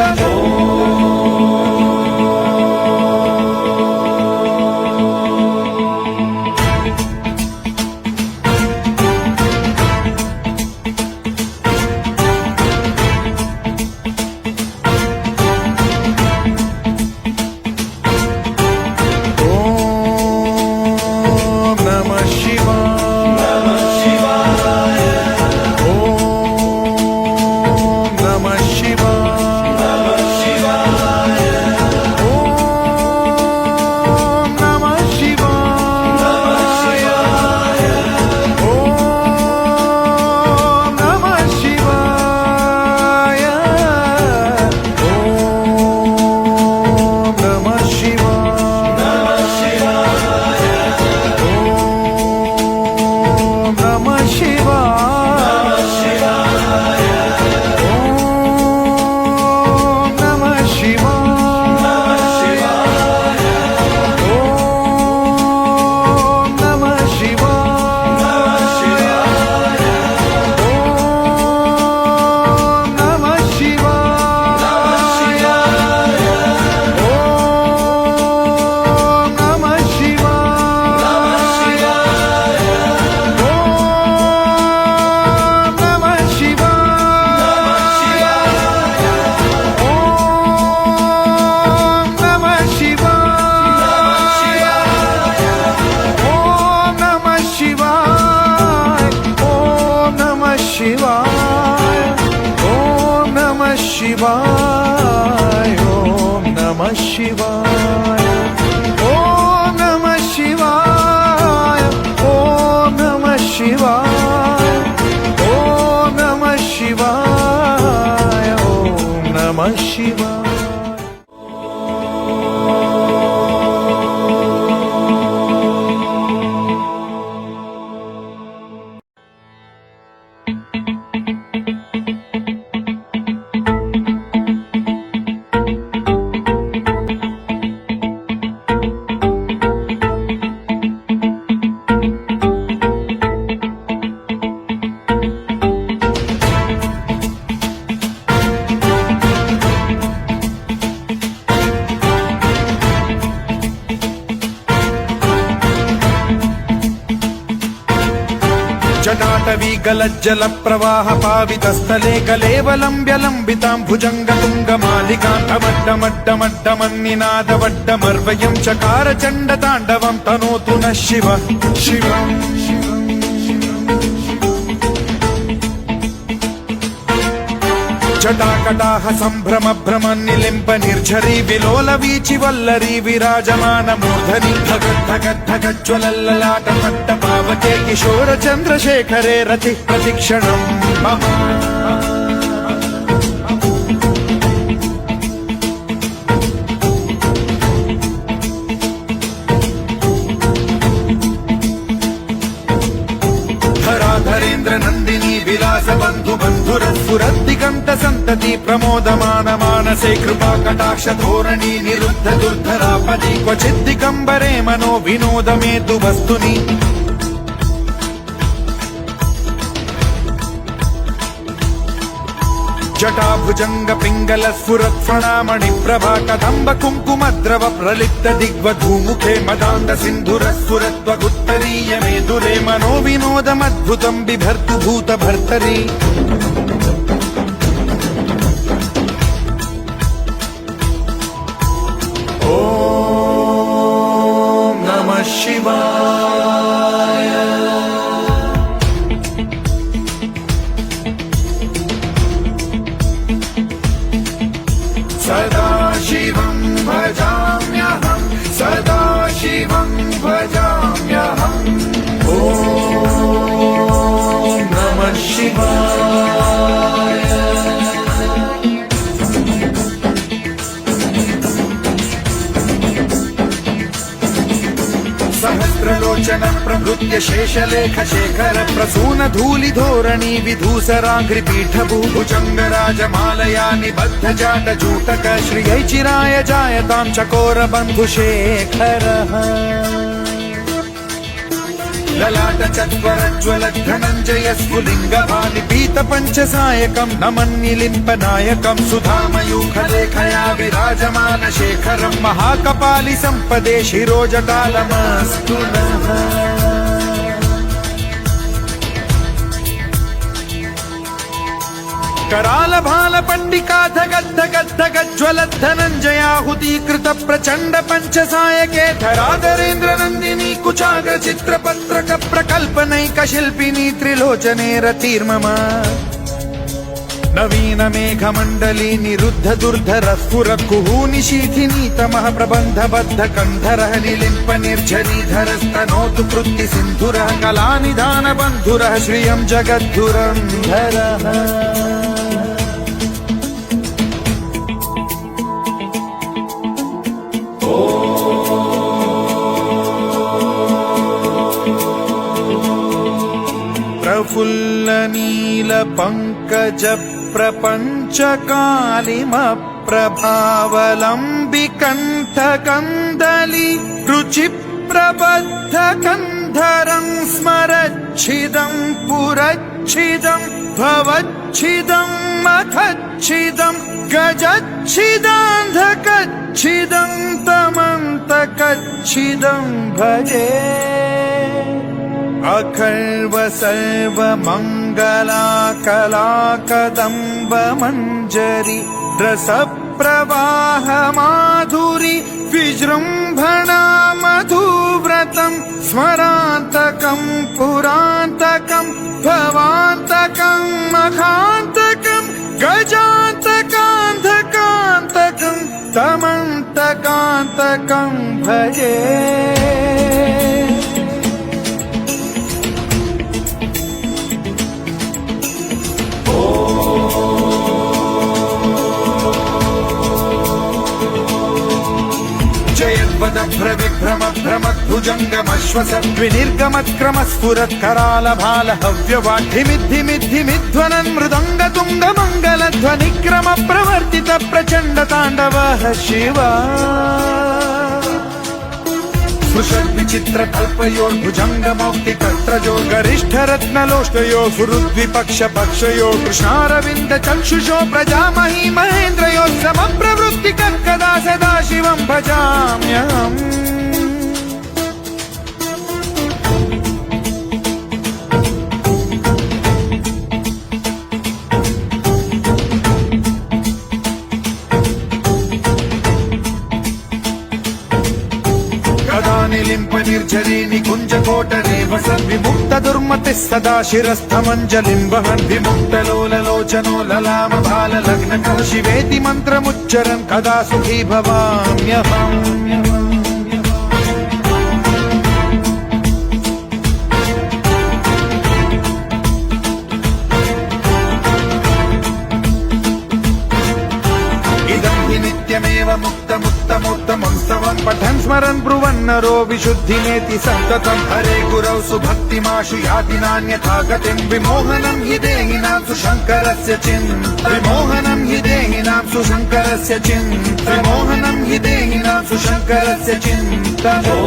Speaker 1: शिवाय ओम नमः शिवाय ओम नमः शिवाय ओम नमः शिवाय ओम नमः शिवाय ओम नमः शिवाय जटाटवी गलज्जल प्रवाह पावितस्थले कलेवलम्ब्य लम्बितां भुजङ्गतुङ्गमालिकां डमड्डमड्डमड्डमन्निनादवड्डमर्वयं चकार चण्डताण्डवं तनोतु नः शिवः शिवम् జటాకటాహ సంభ్రమ భ్రమన్నిలింప నిర్ఝరీ విలోల వీచి వల్లరీ విరాజమాన మూర్ధని ధగద్ధగద్ధగజ్వలల్లలాట పట్ట పావకే కిశోర చంద్రశేఖరే రతి ప్రతిక్షణం మమ ధరేంద్ర నందిని విలాస బంధు బంధుర సురద్దిగంత సంతతి ప్రమోదమాన మానసే కృపా కటాక్ష ధోరణి నిరుద్ధ దుర్ధరాపది క్వచిద్దికంబరే మనో వినోదమేతు వస్తుని జటాభుజంగ పింగళ స్ఫురత్ఫణామణి ప్రభా కదంబ కుంకుమ ద్రవ ప్రలిప్త దిగ్వధూముఖే మదాంద సింధుర స్ఫురత్వగుత్తరీయ మేధురే మనో వినోదమద్భుతం బిభర్తు భూత భర్తరి ఓం నమః శివాయ సదా శివం భజామ్యహం సదా శివం భజామ్యహం ఓం నమః శివాయ సహస్రలోచన ప్రభృత్య శేషలేఖ శేఖర ప్రసూన ధూళి ధోరణి విధూసరాఘ్రి పీఠభూభుజంగ రాజమాలయా నిబద్ధ జాట జూటక శ్రియై చిరాయ జాయతాం చకోర బంధు శేఖర లలాట చత్వరజ్వల ధనంజయ స్ఫులింగ భాని పీత పంచసాయకం నమన్నిలింప నాయకం సుధామయూఖలేఖయా విరాజమాన శేఖరం మహాకపాలి సంపదే శిరోజటాలమస్తు నః कराल भाल पंडिका धगद्ध गद्ध गज्वल धनंजयाहुतीकृत प्रचंड पंच सायके धराधरेन्द्र नंदिनी कुचाग्र चित्र पत्रक प्रकल्पनैक शिल्पिनी त्रिलोचने रतिर्मम नवीन मेघ मंडली निरुद्ध दुर्धर स्फुर कुहूनि शीथिनी तमः प्रबंध बद्ध कंधरः निलिंप निर्झरीधर स्तनोतु कृत्ति सिंधुरः कलानिधान बंधुरः श्रियं जगद्धुरंधरः प्रफुल्ल नील पंकज प्रपंच कालिम प्रभावलंबि कंठ कंदली रुचि प्रबद्ध कंधरं स्मरच्छिदं पुरच्छिदं भवच्छिदं मखच्छिदं गजच्छिदान्धकच्छिदं तमन्तकच्छिदं भजे अखर्व सर्व मंगला कला कदम्ब मंजरी रस प्रवाह माधुरी विजृंभणा मधुव्रतं स्मरान्तकं पुरान्तकं भवान्तकं मखान्तकं गजान्तकान्धकान्तकं तमन्तकान्तकं भजे विभ्रम भ्रमद्भुजङ्गमश्वसद्विनिर्गमत्क्रम स्फुरत्कराल भाल हव्यवाढ्यमिद्धिमिद्धिमिध्वनन् मृदङ्ग तुङ्ग मङ्गलध्वनिक्रम प्रवर्तित प्रचण्ड ताण्डवः शिवा विचित्र कल्पयोर्भुजंग मौक्ति कर्त्रजो गरिष्ठ रत्नलोष्टयो फुरुद्विपक्ष पक्षयो कृष्णारविंद चक्षुषो प्रजामहि महेन्द्रयो समप्रवृत्ति कदा सदा शिवं भजाम्यहम् నిలింప निर्झरी निकुञ्जकोटरे वसन् विमुक्तदुर्मतिः सदा शिरस्थमञ्जलिं वहन् विमुक्तलोललोचनो ललामभाललग्नकः शिवेति मन्त्रमुच्चरन् कदा सुखी भवाम्यहम् नित्यमेव मुक्तमुत्तमोत्तमं स्तवं पठन् स्मरन् ब्रुवन्नरो विशुद्धिमेति सन्ततं हरे गुरौ सुभक्तिमाशु याति नान्यथा गतिं विमोहनं हि देहिनां सुशङ्करस्य विमोहनं हि देहिनां सुशङ्करस्य विमोहनं हि देहिनां सुशङ्करस्य चिन्तनो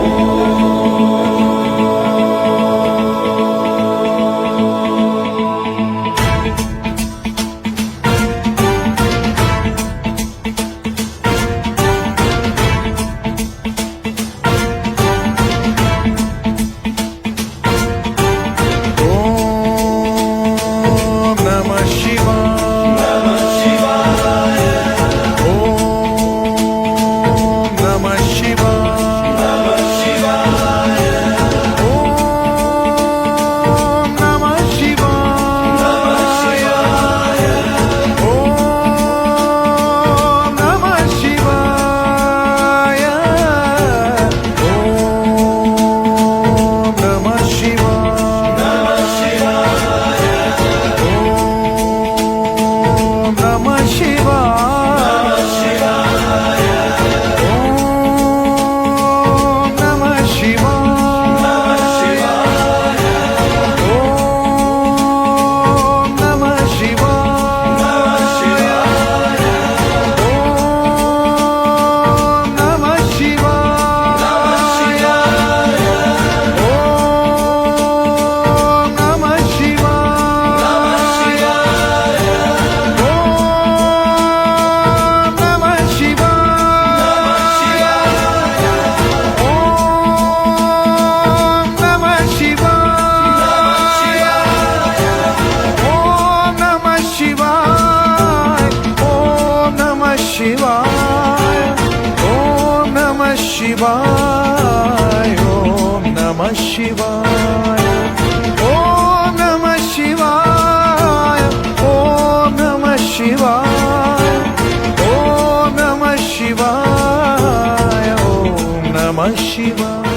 Speaker 1: शिवाय ओम नमः शिवाय ओम नमः शिवाय ओम नमः शिवाय ओम नमः शिवाय ओम नमः शिवाय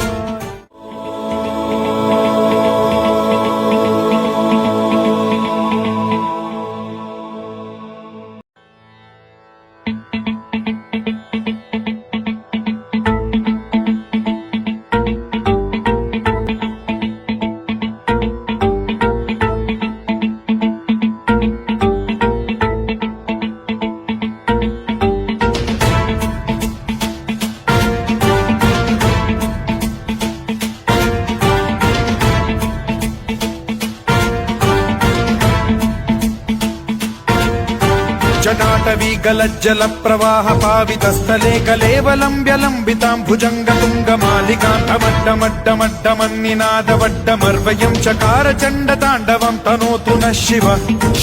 Speaker 1: जटाटवी गलज्जल प्रवाह पावितस्थले कलेवलं व्यलम्बितां भुजङ्गतुङ्गमालिकां टमड्डमड्डमड्डमन्निनादवड्डमर्वयं चकार चण्डताण्डवं तनोतु नः शिव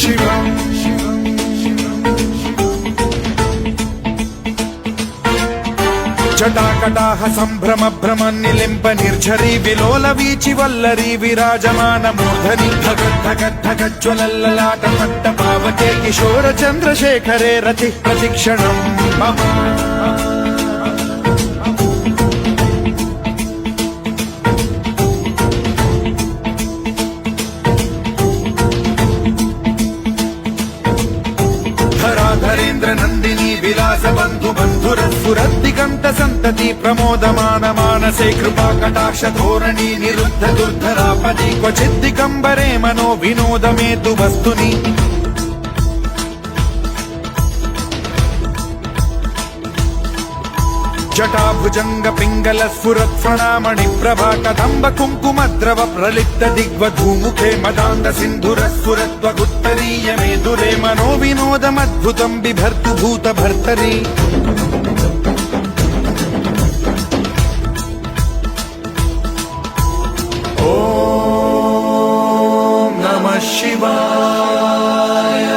Speaker 1: शिवम् जटाकटाह सम्भ्रम भ्रम निलिम्ब निर्झरी विलोल वीचि वल्लरी विराजमान मूर्धनि धगद्धगद्धगज्ज्वलल्ललाट पट्ट पावके किशोर चन्द्रशेखरे रतिः प्रतिक्षणम् मम धराधरेन्द्र नन्दिनी विलास बन्धु बन्धुरस्फुरद्दिगन्त सन्तति प्रमोदमान मानसे कृपा कटाक्ष धोरणी निरुद्ध दुर्धरापदि क्वचिद्दिगम्बरे मनो विनोदमेतु वस्तुनि जटाभुजंग पिंगल स्फुरत् फणामणि प्रभा कदम्ब कुङ्कुमद्रव प्रलिप्त दिग्वधूमुखे मदान्द सिन्धुर स्फुरत्वगुत्तरीय मेदुरे मनो विनोदमद्भुतं बिभर्तु भूत भर्तरि ॐ नमः शिवाय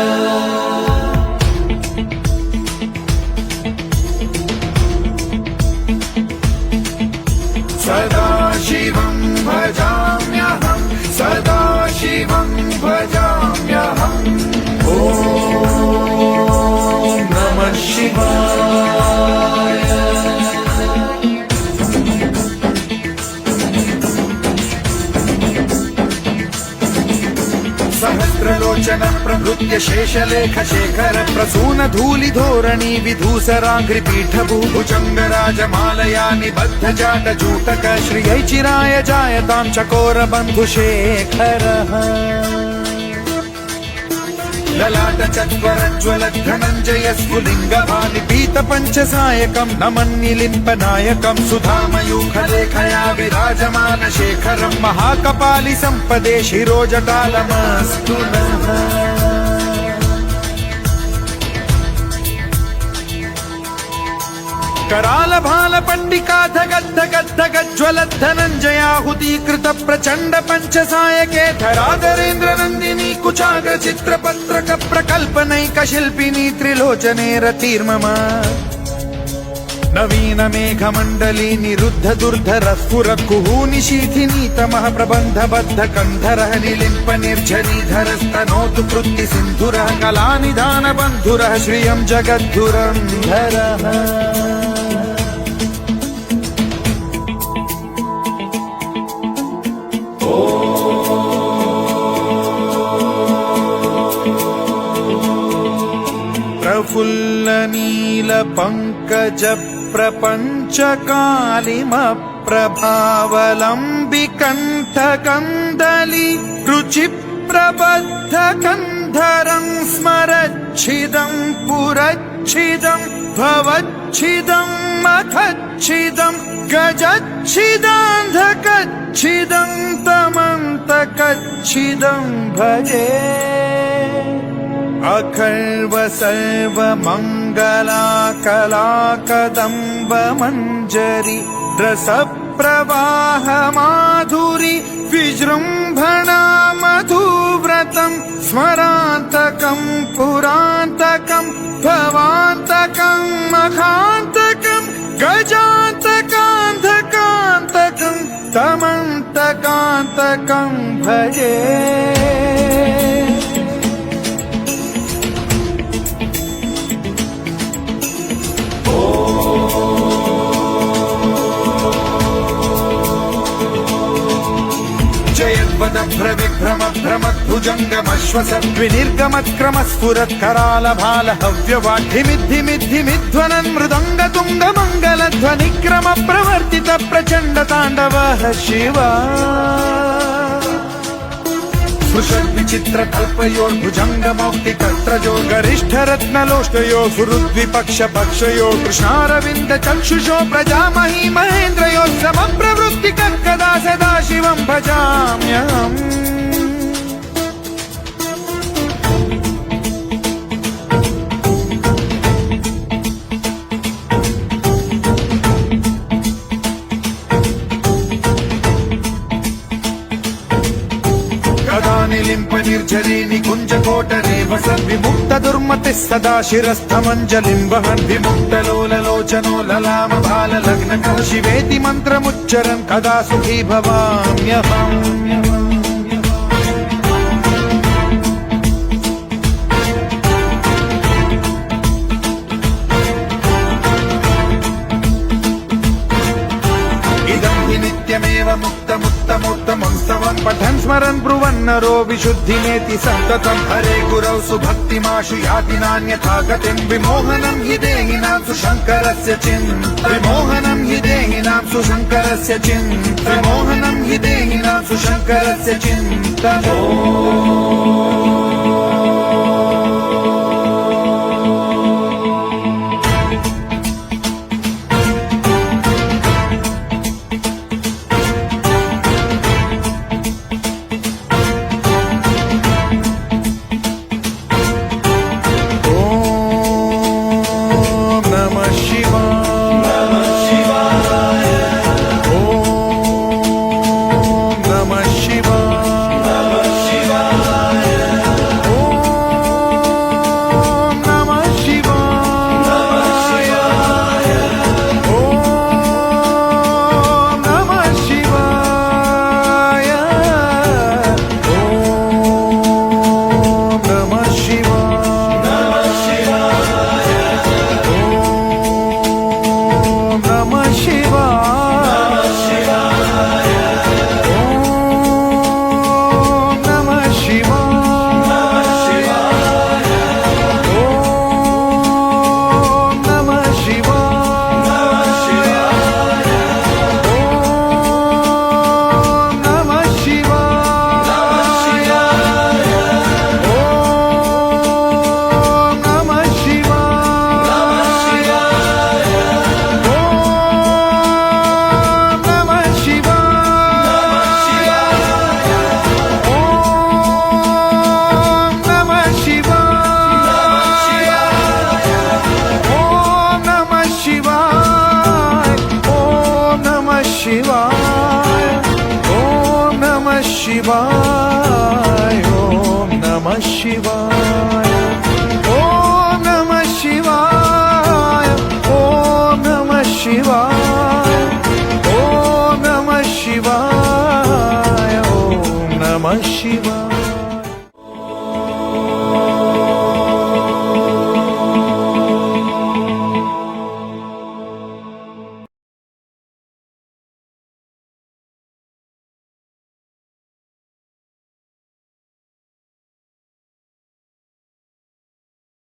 Speaker 1: सदा शिवं भजाम्यहम् ॐ नमः शिवाय सहस्रलोचन प्रभृत्य शेषलेख शेखर प्रसून धूलि धोरणी विधूसराङ्घ्रि पीठभूभुजङ्ग राजमालया निबद्ध जाट जूटक श्रियै चिराय जायतां चकोर बन्धुशेखरः ललाट चत्वरज्वल धनञ्जय स्फुलिङ्गभानि पीत पञ्चसायकं नमन्निलिम्पनायकं सुधामयूखलेखया विराजमान शेखरं महाकपालि सम्पदे शिरोजटालमस्तु नः कराल भाल पंडिका धगद् धगज्ज्वल धनञ्जयाहुतीकृत प्रचण्ड पञ्चसायके धराधरेन्द्र नन्दिनी कुचाग्र चित्रपत्रक प्रकल्पनैक शिल्पिनी त्रिलोचने रतिर्मम नवीन मेघमण्डली निरुद्ध दुर्धर स्फुर कुहूनि शीथिनी तमः प्रबन्ध बद्ध कन्धरः निलिम्प निर्झरीधर स्तनोतु कृत्ति सिन्धुरः कलानिधान बन्धुरः श्रियं जगद्धुरन्धरः प्रफुल्ल नील पंकज प्रपंच कालिम प्रभावलंबि कंठ कंदली रुचि प्रबद्ध कंधरं स्मरच्छिदं पुरच्छिदं भवच्छिदं मखच्छिदं गजच्छिदान्धकच्छिदं तमन्तकच्छिदं भजे अखर्व सर्व मंगला कला कदम्ब मंजरी रस प्रवाह माधुरी विजृंभणा मधुव्रतं स्मरान्तकं पुरान्तकं भवान्तकं मखान्तकं गजान्तकान्धकान्तकं तमन्तकान्तकं भजे भ्रविभ्रम भ्रमद्भुजङ्गमश्वसद्विनिर्गमत्क्रम स्फुरत्कराल भाल हव्यवाढ्यमिद्धिमिद्धिमिध्वनन् मृदङ्ग तुङ्ग मङ्गलध्वनिक्रम प्रवर्तित प्रचण्ड ताण्डवः शिवा सुषद्विचित्र कल्पयोर्भुजङ्ग मौक्तिकत्रजो गरिष्ठ रत्नलोष्टयो सुहृद्विपक्ष पक्षयो कृष्णारविन्द चक्षुषो प्रजामही महेन्द्रयो समप्रवृत्ति कदा सदा शिवं भजाम्यहम् निलिम्प निर्झरी निकुञ्ज कोटरे वसन् विमुक्त दुर्मतिः सदा शिरस्थमञ्जलिं वहन् विमुक्त लोललोचनो ललाम भाल लग्नकः शिवेति मन्त्रमुच्चरन् कदा सुखी भवाम्यहम् नित्यमेव मुक्तमुत्तमोत्तमं स्तवं पठन् स्मरन् ब्रुवन्नरो विशुद्धिमेति सन्ततं हरे गुरौ सुभक्तिमाशु याति नान्यथा गतिं विमोहनं हि देहिनां सुशङ्करस्य चिन्त विमोहनं हि देहिनां सुशङ्करस्य चिन्त विमोहनं हि देहिनां सुशङ्करस्य चिन्त शिवाय ओम नमः शिवाय ओम नमः शिवाय ओम नमः शिवाय ओम नमः शिवाय ओम नमः शिवाय ओम नमः शिवाय